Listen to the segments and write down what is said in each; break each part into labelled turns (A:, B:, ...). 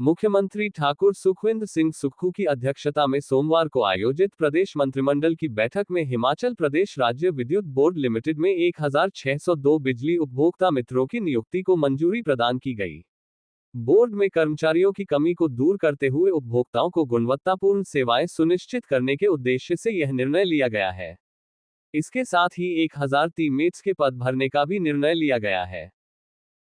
A: मुख्यमंत्री ठाकुर सुखविंदर सिंह सुक्खू की अध्यक्षता में सोमवार को आयोजित प्रदेश मंत्रिमंडल की बैठक में हिमाचल प्रदेश राज्य विद्युत बोर्ड लिमिटेड में 1602 बिजली उपभोक्ता मित्रों की नियुक्ति को मंजूरी प्रदान की गई। बोर्ड में कर्मचारियों की कमी को दूर करते हुए उपभोक्ताओं को गुणवत्तापूर्ण सेवाएं सुनिश्चित करने के उद्देश्य से यह निर्णय लिया गया है। इसके साथ ही 1000 टीममेट्स के पद भरने का भी निर्णय लिया गया है।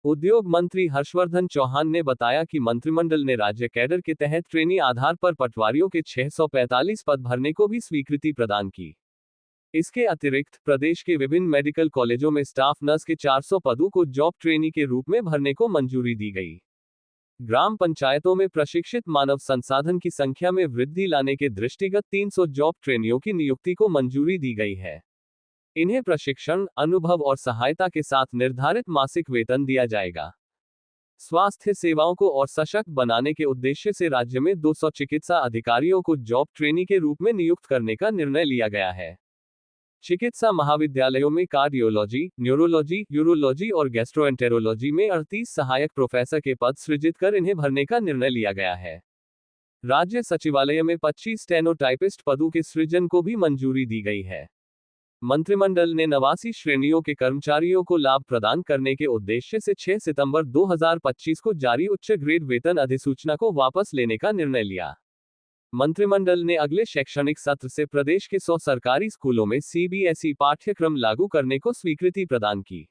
A: उद्योग मंत्री हर्षवर्धन चौहान ने बताया कि मंत्रिमंडल ने राज्य कैडर के तहत ट्रेनी आधार पर पटवारियों के 645 पद भरने को भी स्वीकृति प्रदान की। इसके अतिरिक्त प्रदेश के विभिन्न मेडिकल कॉलेजों में स्टाफ नर्स के 400 पदों को जॉब ट्रेनी के रूप में भरने को मंजूरी दी गई। ग्राम पंचायतों में प्रशिक्षित मानव संसाधन की संख्या में वृद्धि लाने के दृष्टिगत 300 जॉब ट्रेनियों की नियुक्ति को मंजूरी दी गई है। इन्हें प्रशिक्षण, अनुभव और सहायता के साथ निर्धारित मासिक वेतन दिया जाएगा। स्वास्थ्य सेवाओं को और सशक्त बनाने के उद्देश्य से राज्य में 200 चिकित्सा अधिकारियों को जॉब ट्रेनी के रूप में नियुक्त करने का निर्णय लिया गया है। चिकित्सा महाविद्यालयों में कार्डियोलॉजी, न्यूरोलॉजी, यूरोलॉजी और गैस्ट्रोएंटेरोलॉजी में 38 सहायक प्रोफेसर के पद सृजित कर इन्हें भरने का निर्णय लिया गया है। राज्य सचिवालय में 25 स्टेनोटाइपिस्ट पदों के सृजन को भी मंजूरी दी गई है। मंत्रिमंडल ने 89 श्रेणियों के कर्मचारियों को लाभ प्रदान करने के उद्देश्य से 6 सितंबर 2025 को जारी उच्च ग्रेड वेतन अधिसूचना को वापस लेने का निर्णय लिया। मंत्रिमंडल ने अगले शैक्षणिक सत्र से प्रदेश के 100 सरकारी स्कूलों में सीबीएसई पाठ्यक्रम लागू करने को स्वीकृति प्रदान की।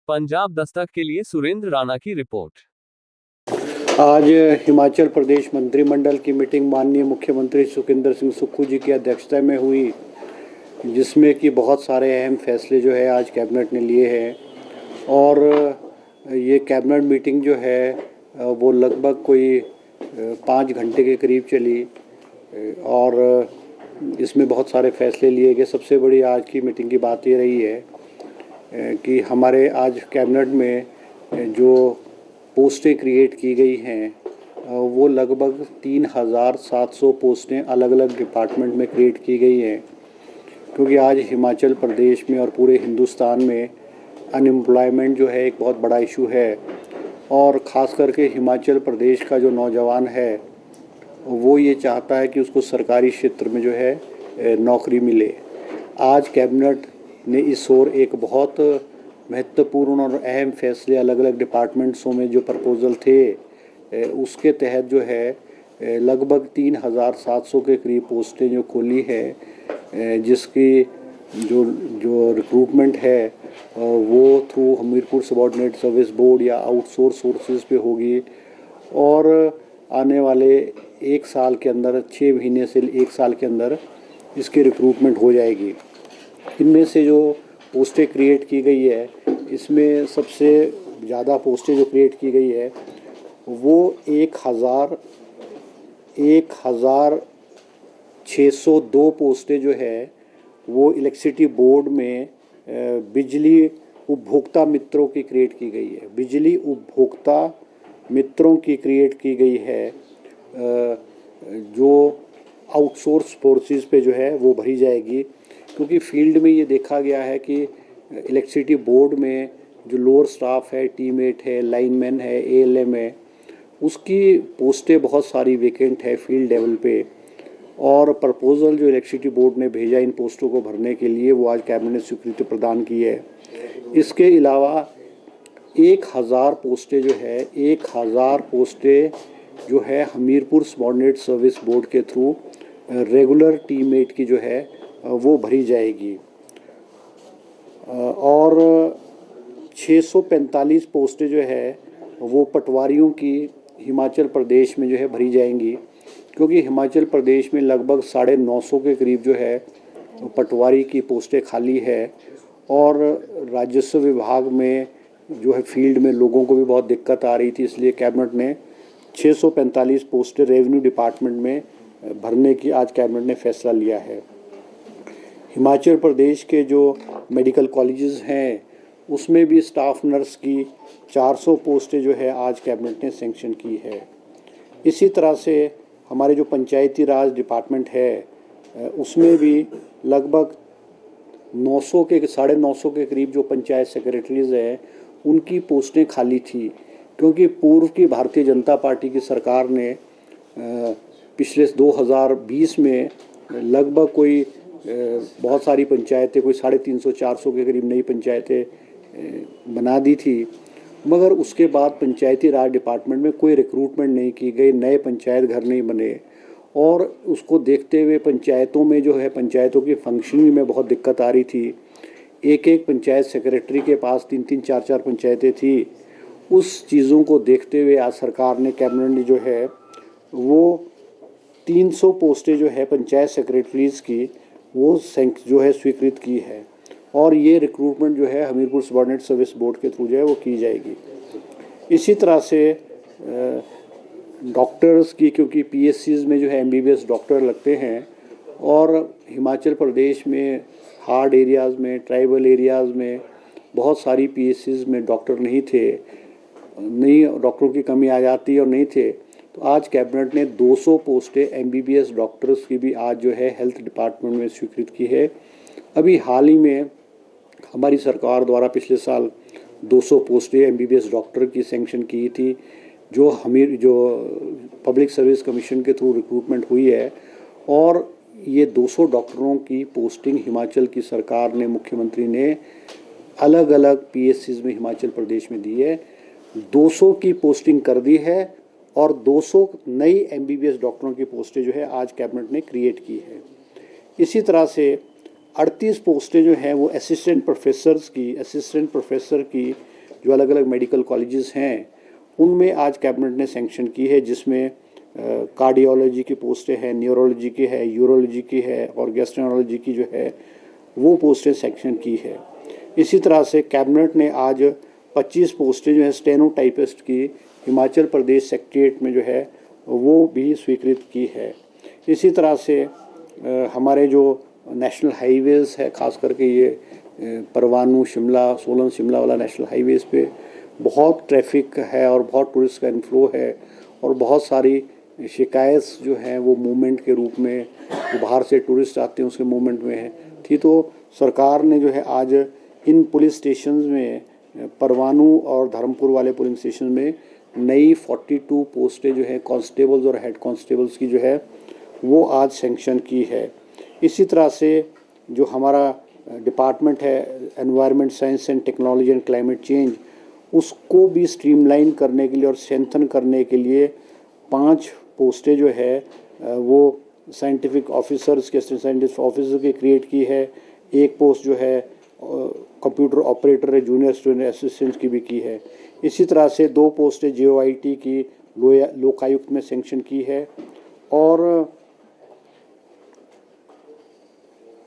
A: पंजाब दस्तक के लिए सुरेंद्र राणा की रिपोर्ट।
B: आज हिमाचल प्रदेश मंत्रिमंडल की मीटिंग माननीय मुख्यमंत्री सुखविंदर सिंह सुक्खू जी की अध्यक्षता में हुई, जिसमें कि बहुत सारे अहम फैसले जो है आज कैबिनेट ने लिए हैं। और ये कैबिनेट मीटिंग जो है वो लगभग कोई 5 घंटे के करीब चली और इसमें बहुत सारे फैसले लिए गए। सबसे बड़ी आज की मीटिंग की बात ये रही है कि हमारे आज कैबिनेट में जो पोस्टें क्रिएट की गई हैं वो लगभग 3700 पोस्टें अलग अलग डिपार्टमेंट में क्रिएट की गई हैं, क्योंकि आज हिमाचल प्रदेश में और पूरे हिंदुस्तान में अनएम्प्लॉयमेंट जो है एक बहुत बड़ा इशू है। और ख़ास करके हिमाचल प्रदेश का जो नौजवान है वो ये चाहता है कि उसको सरकारी क्षेत्र में जो है नौकरी मिले। आज कैबिनेट ने इस ओर एक बहुत महत्वपूर्ण और अहम फैसले अलग अलग डिपार्टमेंट्सों में जो प्रपोज़ल थे उसके तहत जो है लगभग 3700 के करीब पोस्टें जो खोली है, जिसकी जो रिक्रूटमेंट है वो through Hamirpur subordinate service board या आउटसोर्स सोर्सेज पे होगी। और आने वाले 1 साल के अंदर 6 महीने से 1 साल के अंदर इसकी रिक्रूटमेंट हो जाएगी। इनमें से जो पोस्टें क्रिएट की गई है, इसमें सबसे ज़्यादा पोस्टें जो क्रिएट की गई है वो 1602 पोस्टें जो है वो इलेक्ट्रिसिटी बोर्ड में बिजली उपभोक्ता मित्रों की क्रिएट की गई है। बिजली उपभोक्ता मित्रों की क्रिएट की गई है, जो आउटसोर्स फोर्सेस पे जो है वो भरी जाएगी, क्योंकि फील्ड में ये देखा गया है कि इलेक्ट्रिसिटी बोर्ड में जो लोअर स्टाफ है, टीममेट है, लाइनमैन है, एएलएम है, उसकी पोस्टें बहुत सारी वेकेंट है फील्ड लेवल पे। और प्रपोज़ल जो इलेक्ट्रिसिटी बोर्ड ने भेजा इन पोस्टों को भरने के लिए वो आज कैबिनेट ने स्वीकृति प्रदान की है। इसके अलावा 1000 पोस्टें जो है 1000 पोस्टें जो है हमीरपुर सबॉर्डिनेट सर्विस बोर्ड के थ्रू रेगुलर टीममेट की जो है वो भरी जाएगी। और 645 पोस्टें जो है वो पटवारियों की हिमाचल प्रदेश में जो है भरी जाएंगी, क्योंकि हिमाचल प्रदेश में लगभग 950 के करीब जो है पटवारी की पोस्टें खाली है। और राजस्व विभाग में जो है फील्ड में लोगों को भी बहुत दिक्कत आ रही थी, इसलिए कैबिनेट ने 645 पोस्टें रेवेन्यू डिपार्टमेंट में भरने की आज कैबिनेट ने फैसला लिया है। हिमाचल प्रदेश के जो मेडिकल कॉलेजेस हैं उसमें भी स्टाफ नर्स की 400 पोस्टें जो है आज कैबिनेट ने सैंक्शन की है। इसी तरह से हमारे जो पंचायती राज डिपार्टमेंट है उसमें भी लगभग 900 के 950 के करीब जो पंचायत सेक्रेटरीज़ हैं उनकी पोस्टें खाली थी, क्योंकि पूर्व की भारतीय जनता पार्टी की सरकार ने पिछले 2020 में लगभग कोई बहुत सारी पंचायतें, कोई 350-400 के करीब नई पंचायतें बना दी थी, मगर उसके बाद पंचायती राज डिपार्टमेंट में कोई रिक्रूटमेंट नहीं की गई, नए पंचायत घर नहीं बने और उसको देखते हुए पंचायतों में जो है पंचायतों की फंक्शनिंग में बहुत दिक्कत आ रही थी। एक एक पंचायत सेक्रेटरी के पास 3-3, 4-4 पंचायतें थी। उस चीज़ों को देखते हुए आज सरकार ने, कैबिनेट ने जो है वो 300 पोस्टें जो है पंचायत सेक्रेटरीज़ की वो जो है स्वीकृत की है और ये रिक्रूटमेंट जो है हमीरपुर सबॉर्डिनेट सर्विस बोर्ड के थ्रू जो है वो की जाएगी। इसी तरह से डॉक्टर्स की, क्योंकि पीएससीज़ में जो है एमबीबीएस डॉक्टर लगते हैं और हिमाचल प्रदेश में हार्ड एरियाज़ में, ट्राइबल एरियाज़ में बहुत सारी पीएससीज़ में डॉक्टर नहीं थे, नई डॉक्टरों की कमी आ जाती और नहीं थे, तो आज कैबिनेट ने 200 पोस्टें एमबीबीएस डॉक्टर्स की भी आज जो है हेल्थ डिपार्टमेंट में स्वीकृत की है। अभी हाल ही में हमारी सरकार द्वारा पिछले साल 200 पोस्टें एमबीबीएस डॉक्टर की सैंक्शन की थी, जो पब्लिक सर्विस कमीशन के थ्रू रिक्रूटमेंट हुई है और ये 200 डॉक्टरों की पोस्टिंग हिमाचल की सरकार ने, मुख्यमंत्री ने अलग अलग पीएससीज़ में हिमाचल प्रदेश में दी है। 200 की पोस्टिंग कर दी है और 200 नई एमबीबीएस डॉक्टरों की पोस्टें जो है आज कैबिनेट ने क्रिएट की है। इसी तरह से 38 पोस्टें जो हैं वो असिस्टेंट प्रोफेसर की जो अलग अलग मेडिकल कॉलेजेस हैं उनमें आज कैबिनेट ने सैंक्शन की है, जिसमें कार्डियोलॉजी की पोस्टें हैं, न्यूरोलॉजी की है, यूरोलॉजी की है और गैस्ट्रोनोलॉजी की जो है वो पोस्टें सैंक्शन की है। इसी तरह से कैबिनेट ने आज 25 पोस्टें जो है स्टेनोटाइपिस्ट की हिमाचल प्रदेश सेक्रेटेरिएट में जो है वो भी स्वीकृत की है। इसी तरह से हमारे जो नेशनल हाईवेज़ है, ख़ास करके ये परवाणू शिमला, सोलन शिमला वाला नेशनल हाईवेज़ पे बहुत ट्रैफिक है और बहुत टूरिस्ट का इनफ्लो है और बहुत सारी शिकायत जो हैं वो मूवमेंट के रूप में, जो बाहर से टूरिस्ट आते हैं उसके मूवमेंट में है थी। तो सरकार ने जो है आज इन पुलिस स्टेशंस में, परवाणू और धर्मपुर वाले पुलिस स्टेशन में नई 42 पोस्टें जो है कांस्टेबल्स और हेड कांस्टेबल्स की जो है वो आज सैंक्शन की है। इसी तरह से जो हमारा डिपार्टमेंट है environment science and technology and climate change, उसको भी स्ट्रीमलाइन करने के लिए और स्ट्रेंथन करने के लिए 5 पोस्टें जो है वो साइंटिफिक ऑफिसर्स के, साइंटिस्ट ऑफिसर की क्रिएट की है। एक पोस्ट जो है कंप्यूटर ऑपरेटर है, जूनियर स्टूडेंट असिस्टेंट की भी की है। इसी तरह से 2 पोस्टें JOIT की लोकायुक्त में सैंक्शन की है और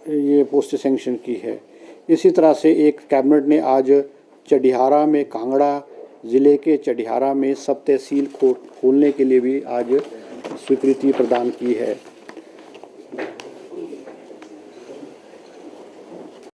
B: ये पोस्टें सैंक्शन की है। इसी तरह से एक कैबिनेट ने आज चढ़ियारा में, कांगड़ा ज़िले के चढ़ियारा में सब तहसील खोलने के लिए भी आज स्वीकृति प्रदान की है।